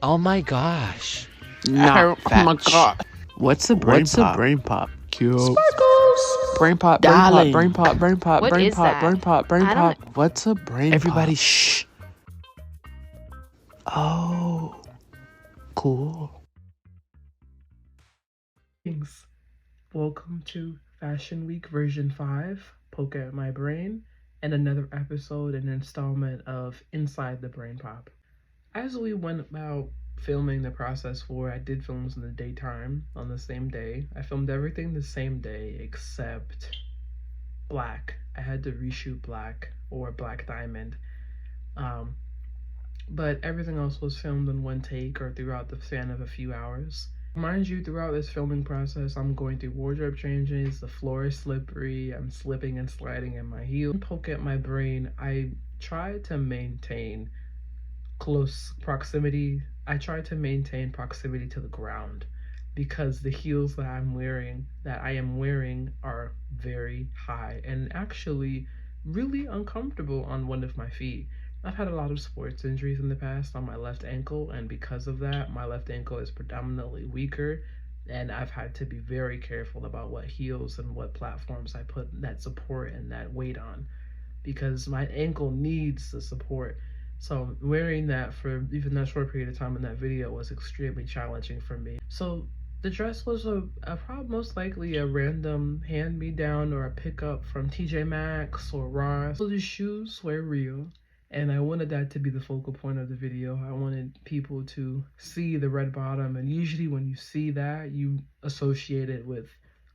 Oh my gosh. Not Oh my fetch. god. What's a brain pop? Brain pop? Cute. Sparkles. Brain pop, Darling. brain pop, brain pop, What brain is pop, that? brain pop, brain I don't- pop. What's a brain Everybody pop? shh. Oh, cool. Thanks. Welcome to Fashion Week version 5, Poke at My Brain, and another episode and installment of Inside the Brain Pop. As we went about filming the process for, I did films in the daytime on the same day. I filmed everything the same day except black. I had to reshoot black or black diamond. But everything else was filmed in one take or throughout the span of a few hours. Mind you, throughout this filming process, I'm going through wardrobe changes, the floor is slippery, I'm slipping and sliding in my heel. Poke at my brain, I try to maintain close proximity. I try to maintain proximity to the ground because the heels that I am wearing are very high and actually really uncomfortable on one of my feet. I've had a lot of sports injuries in the past on my left ankle, and because of that, my left ankle is predominantly weaker, and I've had to be very careful about what heels and what platforms I put that support and that weight on, because my ankle needs the support. So wearing that for even that short period of time in that video was extremely challenging for me. So the dress was most likely a random hand-me-down or a pickup from TJ Maxx or Ross. So the shoes were real, and I wanted that to be the focal point of the video. I wanted people to see the red bottom, and usually when you see that, you associate it with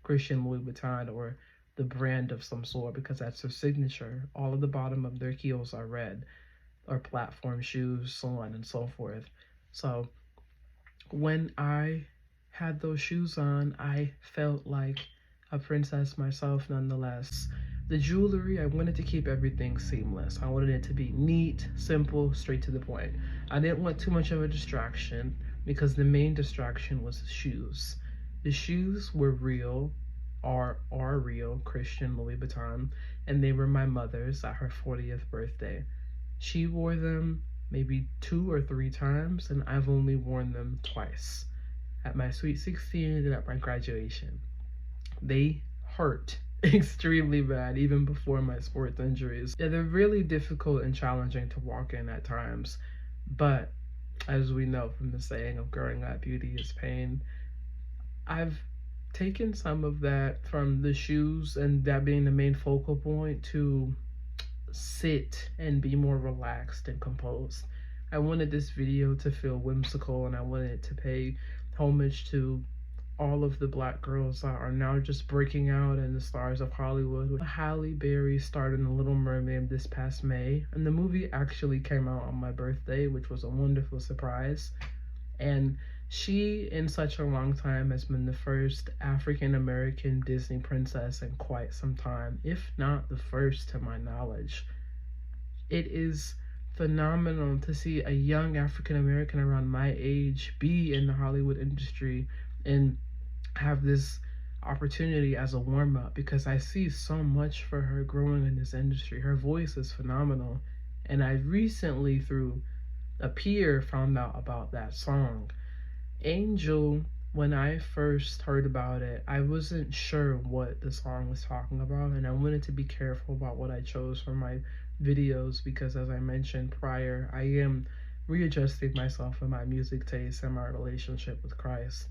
Christian Louis Vuitton or the brand of some sort, because that's their signature. All of the bottom of their heels are red, or platform shoes, so on and so forth. So when I had those shoes on, I felt like a princess myself nonetheless. The jewelry, I wanted to keep everything seamless. I wanted it to be neat, simple, straight to the point. I didn't want too much of a distraction because the main distraction was the shoes. The shoes were real, are real Christian Louis Vuitton, and they were my mother's at her 40th birthday. She wore them maybe 2 or 3 times, and I've only worn them twice, at my sweet 16 and at my graduation. They hurt extremely bad even before my sports injuries. Yeah, they're really difficult and challenging to walk in at times, but as we know from the saying of growing up, beauty is pain. I've taken some of that from the shoes and that being the main focal point to sit and be more relaxed and composed. I wanted this video to feel whimsical, and I wanted to pay homage to all of the black girls that are now just breaking out and the stars of Hollywood. Halle Berry starred in The Little Mermaid this past May, and the movie actually came out on my birthday, which was a wonderful surprise. And she, in such a long time, has been the first African-American Disney princess in quite some time, if not the first to my knowledge. It is phenomenal to see a young African-American around my age be in the Hollywood industry and have this opportunity as a warm-up, because I see so much for her growing in this industry. Her voice is phenomenal, and I recently, through a peer, found out about that song. Angel, when I first heard about it, I wasn't sure what the song was talking about, and I wanted to be careful about what I chose for my videos because, as I mentioned prior, I am readjusting myself in my music taste and my relationship with Christ.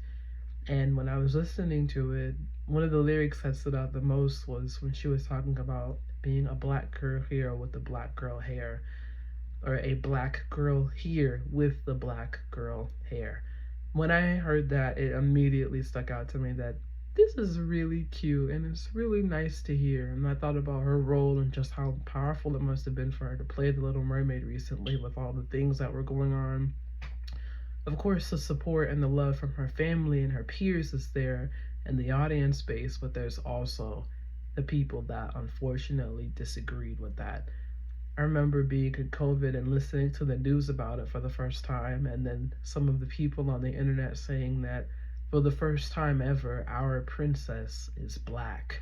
And when I was listening to it, one of the lyrics that stood out the most was when she was talking about being a black girl here with the black girl hair, or a black girl here with the black girl hair. When I heard that, it immediately stuck out to me that this is really cute and it's really nice to hear. And I thought about her role and just how powerful it must have been for her to play the Little Mermaid recently with all the things that were going on. Of course, the support and the love from her family and her peers is there and the audience base, but there's also the people that unfortunately disagreed with that. I remember being in COVID and listening to the news about it for the first time, and then some of the people on the internet saying that for the first time ever, our princess is black.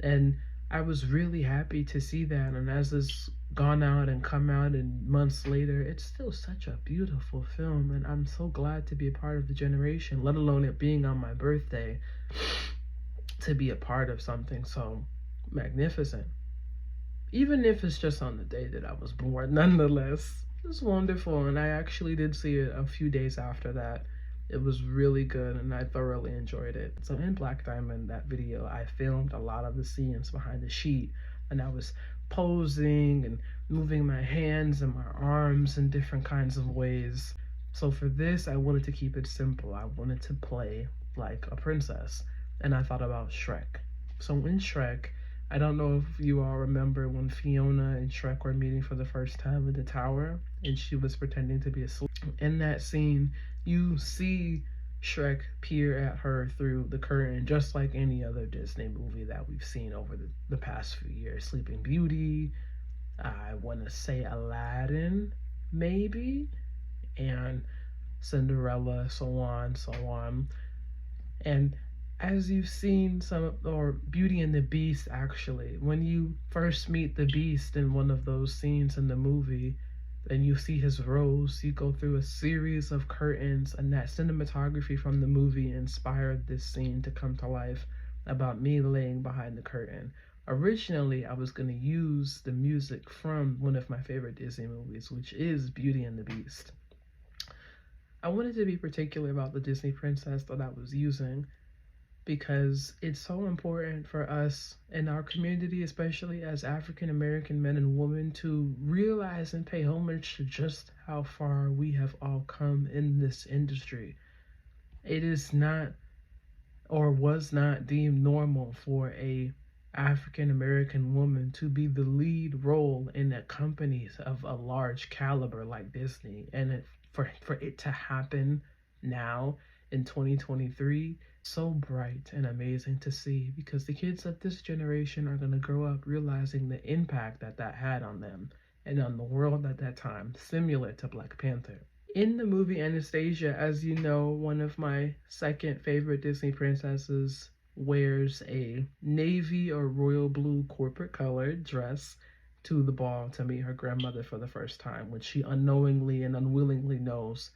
And I was really happy to see that, and as it's gone out and come out and months later, it's still such a beautiful film, and I'm so glad to be a part of the generation, let alone it being on my birthday, to be a part of something so magnificent. Even if it's just on the day that I was born, nonetheless, it's wonderful, and I actually did see it a few days after that. It was really good, and I thoroughly enjoyed it. So in Black Diamond, that video, I filmed a lot of the scenes behind the sheet, and I was posing and moving my hands and my arms in different kinds of ways. So for this, I wanted to keep it simple. I wanted to play like a princess, and I thought about Shrek. So in Shrek, I don't know if you all remember when Fiona and Shrek were meeting for the first time in the tower, and she was pretending to be asleep. In that scene, you see Shrek peer at her through the curtain, just like any other Disney movie that we've seen over the past few years. Sleeping Beauty, I want to say Aladdin, maybe, and Cinderella, so on, so on. And as you've seen or Beauty and the Beast, actually, when you first meet the Beast in one of those scenes in the movie, and you see his rose, you go through a series of curtains, and that cinematography from the movie inspired this scene to come to life about me laying behind the curtain. Originally, I was going to use the music from one of my favorite Disney movies, which is Beauty and the Beast. I wanted to be particular about the Disney princess that I was using because it's so important for us in our community, especially as African American men and women, to realize and pay homage to just how far we have all come in this industry. It is not, or was not, deemed normal for a African American woman to be the lead role in a company of a large caliber like Disney, and for it to happen now in 2023, so bright and amazing to see, because the kids of this generation are going to grow up realizing the impact that had on them and on the world at that time, similar to Black Panther. In the movie Anastasia, as you know, one of my second favorite Disney princesses wears a navy or royal blue corporate colored dress to the ball to meet her grandmother for the first time, which she unknowingly and unwillingly knows,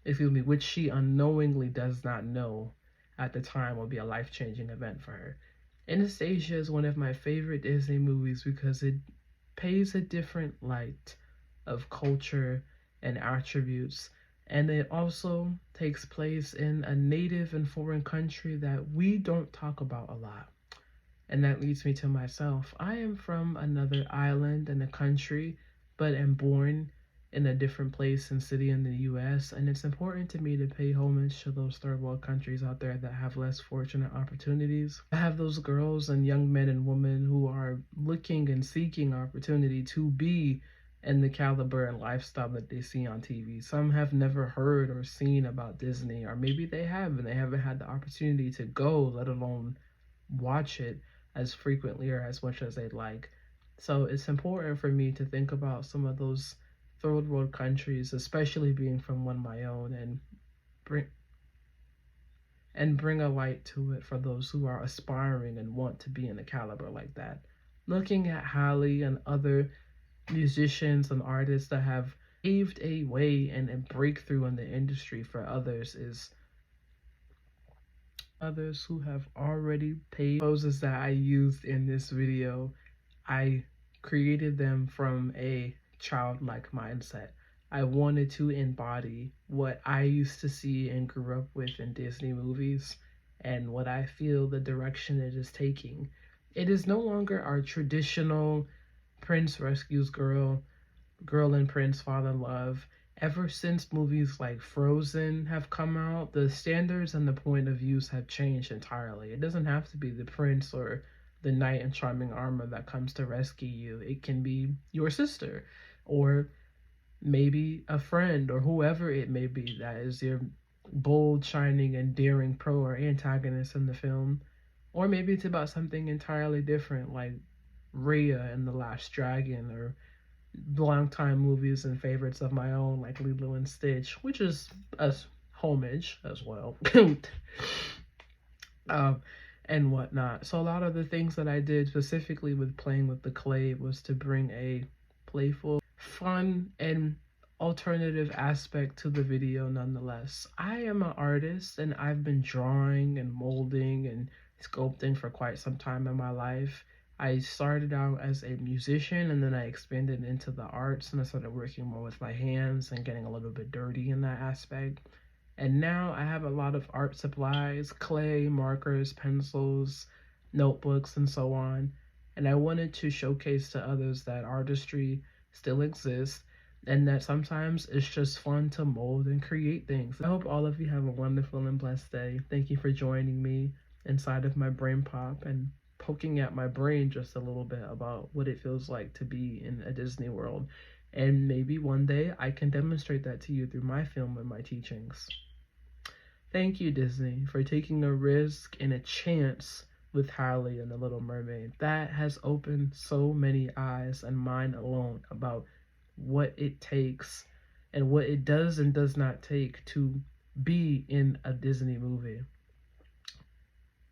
which she unknowingly does not know at the time will be a life-changing event for her. Anastasia is one of my favorite Disney movies because it pays a different light of culture and attributes, and it also takes place in a native and foreign country that we don't talk about a lot. And that leads me to myself. I am from another island and a country, but am born in a different place and city in the US, and it's important to me to pay homage to those third world countries out there that have less fortunate opportunities. I have those girls and young men and women who are looking and seeking opportunity to be in the caliber and lifestyle that they see on TV. Some have never heard or seen about Disney, or maybe they have and they haven't had the opportunity to go, let alone watch it as frequently or as much as they'd like. So it's important for me to think about some of those third world countries, especially being from one of my own, and bring a light to it for those who are aspiring and want to be in a caliber like that. Looking at Halle and other musicians and artists that have paved a way and a breakthrough in the industry for others who have already paved poses that I used in this video. I created them from a childlike mindset. I wanted to embody what I used to see and grew up with in Disney movies, and what I feel the direction it is taking. It is no longer our traditional prince rescues girl and prince fall in love. Ever since movies like Frozen have come out, the standards and the point of views have changed entirely. It doesn't have to be the prince or the knight in charming armor that comes to rescue you. It can be your sister, or maybe a friend, or whoever it may be that is your bold, shining, and daring pro or antagonist in the film. Or maybe it's about something entirely different, like Raya in The Last Dragon, or longtime movies and favorites of my own like Lilo and Stitch, which is a homage as well. and whatnot. So a lot of the things that I did specifically with playing with the clay was to bring a playful, fun, and alternative aspect to the video nonetheless. I am an artist and I've been drawing and molding and sculpting for quite some time in my life. I started out as a musician and then I expanded into the arts and I started working more with my hands and getting a little bit dirty in that aspect. And now I have a lot of art supplies, clay, markers, pencils, notebooks, and so on. And I wanted to showcase to others that artistry still exists and that sometimes it's just fun to mold and create things. I hope all of you have a wonderful and blessed day. Thank you for joining me inside of my brain pop and poking at my brain just a little bit about what it feels like to be in a Disney world. And maybe one day I can demonstrate that to you through my film and my teachings. Thank you, Disney, for taking a risk and a chance with Halle and the Little Mermaid. That has opened so many eyes and mine alone about what it takes and what it does and does not take to be in a Disney movie.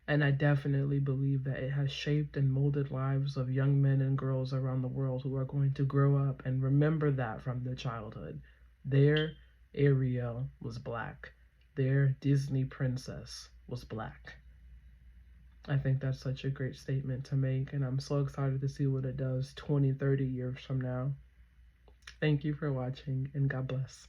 And I definitely believe that it has shaped and molded lives of young men and girls around the world who are going to grow up and remember that from their childhood. Their Ariel was black. Their Disney princess was black. I think that's such a great statement to make, and I'm so excited to see what it does 20, 30 years from now. Thank you for watching, and God bless.